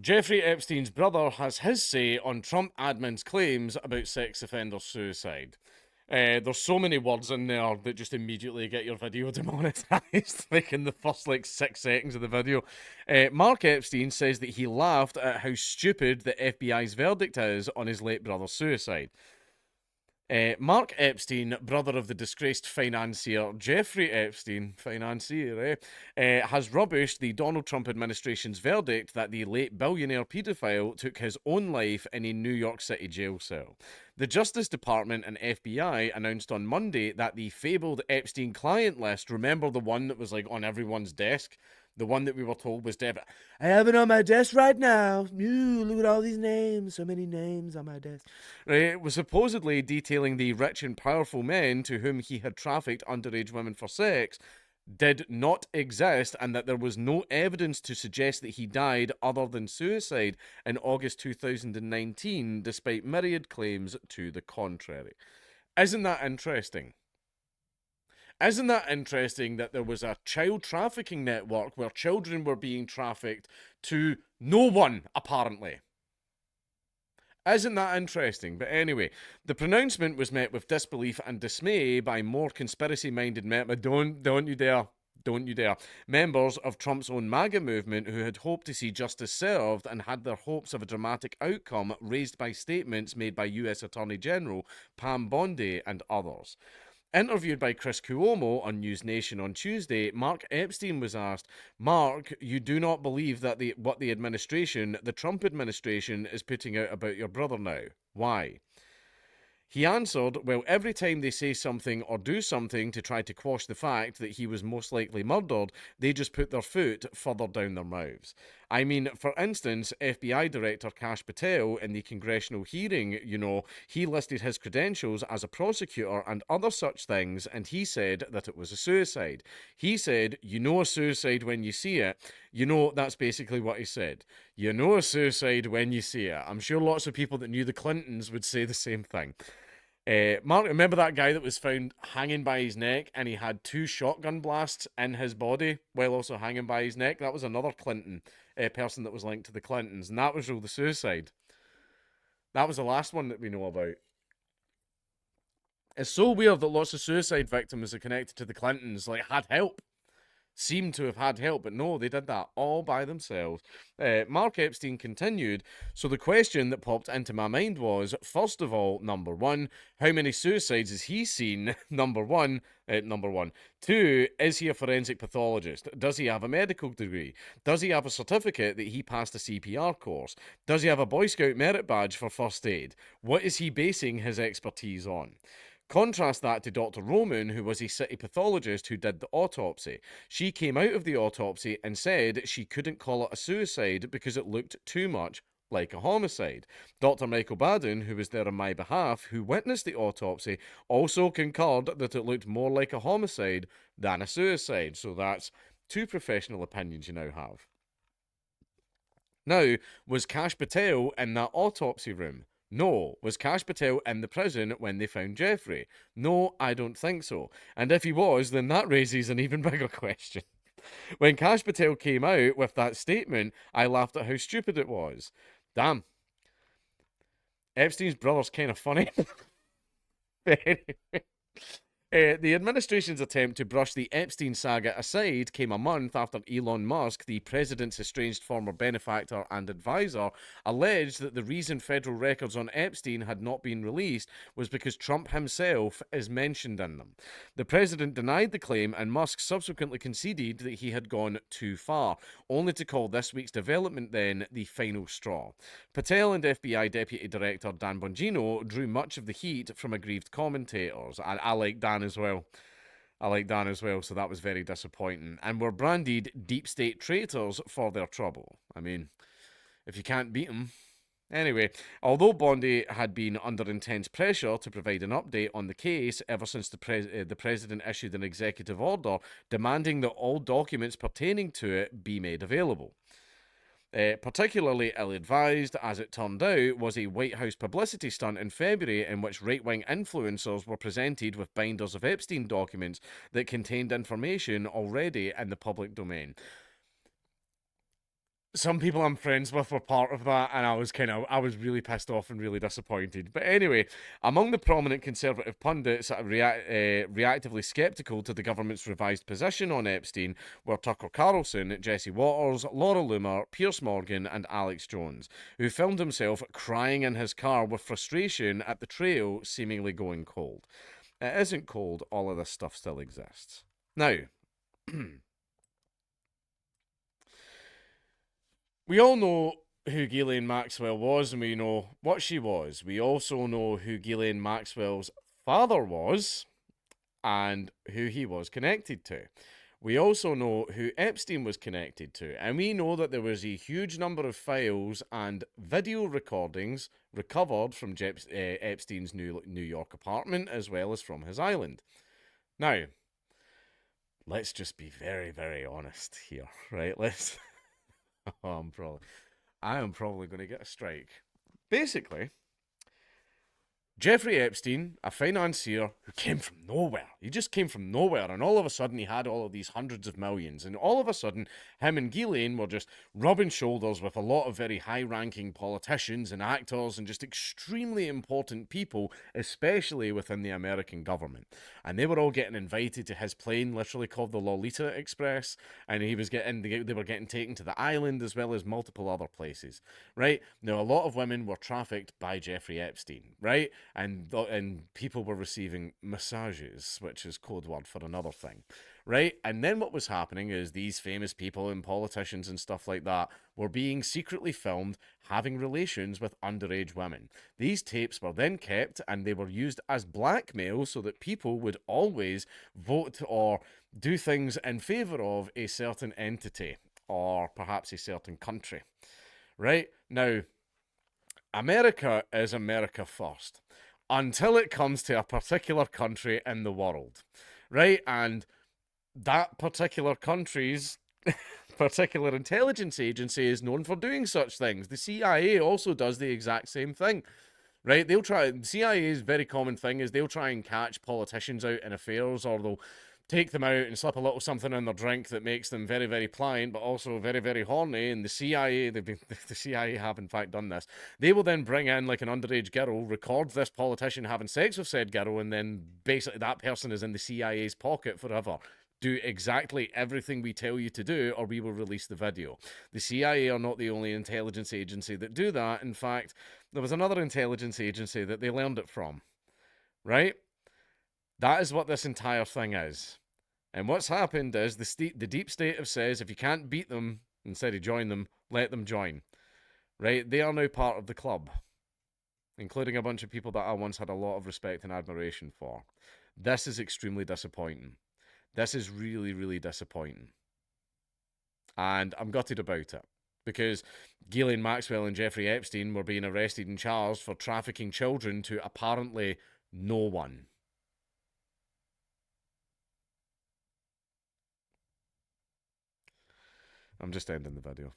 Jeffrey Epstein's brother has his say on Trump admin's claims about sex offender suicide. There's so many words in there that just immediately get your video demonetized, like in the first 6 seconds of the video. Mark Epstein says that he laughed at how stupid the FBI's verdict is on his late brother's suicide. Mark Epstein, brother of the disgraced financier Jeffrey Epstein, has rubbished the Donald Trump administration's verdict that the late billionaire paedophile took his own life in a New York City jail cell. The Justice Department and FBI announced on Monday that the fabled Epstein client list, remember the one that was on everyone's desk? The one that we were told was dead. I have it on my desk right now. Ooh, look at all these names. So many names on my desk. Right, was supposedly detailing the rich and powerful men to whom he had trafficked underage women for sex, did not exist, and that there was no evidence to suggest that he died other than suicide in August 2019, despite myriad claims to the contrary. Isn't that interesting? Isn't that interesting that there was a child trafficking network where children were being trafficked to no one, apparently? Isn't that interesting? But anyway, the pronouncement was met with disbelief and dismay by more conspiracy-minded members. Don't you dare. Don't you dare. Members of Trump's own MAGA movement who had hoped to see justice served and had their hopes of a dramatic outcome raised by statements made by US Attorney General Pam Bondi and others. Interviewed by Chris Cuomo on News Nation on Tuesday, Mark Epstein was asked, Mark, you do not believe that what the Trump administration, is putting out about your brother now. Why? He answered, well, every time they say something or do something to try to quash the fact that he was most likely murdered, they just put their foot further down their mouths. I mean, for instance, FBI Director Kash Patel in the congressional hearing, he listed his credentials as a prosecutor and other such things, and he said that it was a suicide. He said, you know a suicide when you see it. That's basically what he said. You know a suicide when you see it. I'm sure lots of people that knew the Clintons would say the same thing. Mark, remember that guy that was found hanging by his neck and he had 2 shotgun blasts in his body while also hanging by his neck? That was another Clinton person that was linked to the Clintons, and that was ruled a suicide. That was the last one that we know about. It's so weird that lots of suicide victims are connected to the Clintons, had help. Seem to have had help, but no, they did that all by themselves. Mark Epstein continued. So the question that popped into my mind was, first of all, number one, how many suicides has he seen? Number one. Two, is he a forensic pathologist? Does he have a medical degree? Does he have a certificate that he passed a CPR course? Does he have a Boy Scout merit badge for first aid? What is he basing his expertise on? Contrast that to Dr. Roman, who was a city pathologist who did the autopsy. She came out of the autopsy and said she couldn't call it a suicide because it looked too much like a homicide. Dr. Michael Baden, who was there on my behalf, who witnessed the autopsy, also concurred that it looked more like a homicide than a suicide. So that's 2 professional opinions you now have. Now, was Kash Patel in that autopsy room? No. Was Kash Patel in the prison when they found Jeffrey? No, I don't think so. And if he was, then that raises an even bigger question. When Kash Patel came out with that statement, I laughed at how stupid it was. Damn. Epstein's brother's kind of funny. The administration's attempt to brush the Epstein saga aside came a month after Elon Musk, the president's estranged former benefactor and advisor, alleged that the reason federal records on Epstein had not been released was because Trump himself is mentioned in them. The president denied the claim, and Musk subsequently conceded that he had gone too far, only to call this week's development then the final straw. Patel and FBI Deputy Director Dan Bongino drew much of the heat from aggrieved commentators. I like Dan as well. So that was very disappointing. And were branded deep state traitors for their trouble. I mean, if you can't beat them. Anyway, although Bondi had been under intense pressure to provide an update on the case ever since the president issued an executive order demanding that all documents pertaining to it be made available. Particularly ill-advised, as it turned out, was a White House publicity stunt in February in which right-wing influencers were presented with binders of Epstein documents that contained information already in the public domain. some people I'm friends with were part of that, and I was really pissed off and really disappointed. But anyway, among the prominent conservative pundits that are reactively skeptical to the government's revised position on Epstein were Tucker Carlson, Jesse Waters, Laura Loomer, Piers Morgan, and Alex Jones, who filmed himself crying in his car with frustration at the trail seemingly going cold. It isn't cold, all of this stuff still exists. Now, we all know who Ghislaine Maxwell was, and we know what she was. We also know who Ghislaine Maxwell's father was and who he was connected to. We also know who Epstein was connected to, and we know that there was a huge number of files and video recordings recovered from Epstein's New York apartment as well as from his island. Now, let's just be very, very honest here, right? Oh, I am probably going to get a strike. Basically, Jeffrey Epstein, a financier who came from nowhere. He just came from nowhere, and all of a sudden he had all of these hundreds of millions. And all of a sudden, him and Ghislaine were just rubbing shoulders with a lot of very high ranking politicians and actors and just extremely important people, especially within the American government. And they were all getting invited to his plane, literally called the Lolita Express, and they were getting taken to the island as well as multiple other places, right? Now, a lot of women were trafficked by Jeffrey Epstein, right? And people were receiving massages, which is code word for another thing, right? And then what was happening is these famous people and politicians and stuff like that were being secretly filmed having relations with underage women. These tapes were then kept and they were used as blackmail so that people would always vote or do things in favor of a certain entity or perhaps a certain country, right? Now, America is America first until it comes to a particular country in the world, right? And that particular country's particular intelligence agency is known for doing such things. The CIA also does the exact same thing, right? CIA's very common thing is they'll try and catch politicians out in affairs, or they'll take them out and slip a little something in their drink that makes them very, very pliant, but also very, very horny. And the CIA, the CIA have in fact done this. They will then bring in like an underage girl, record this politician having sex with said girl, and then basically that person is in the CIA's pocket forever. Do exactly everything we tell you to do, or we will release the video. The CIA are not the only intelligence agency that do that. In fact, there was another intelligence agency that they learned it from, right? That is what this entire thing is. And what's happened is the deep state have says if you can't beat them instead of join them, let them join. Right? They are now part of the club, including a bunch of people that I once had a lot of respect and admiration for. This is extremely disappointing. This is really, really disappointing. And I'm gutted about it. Because Ghislaine Maxwell and Jeffrey Epstein were being arrested and charged for trafficking children to apparently no one. I'm just ending the video.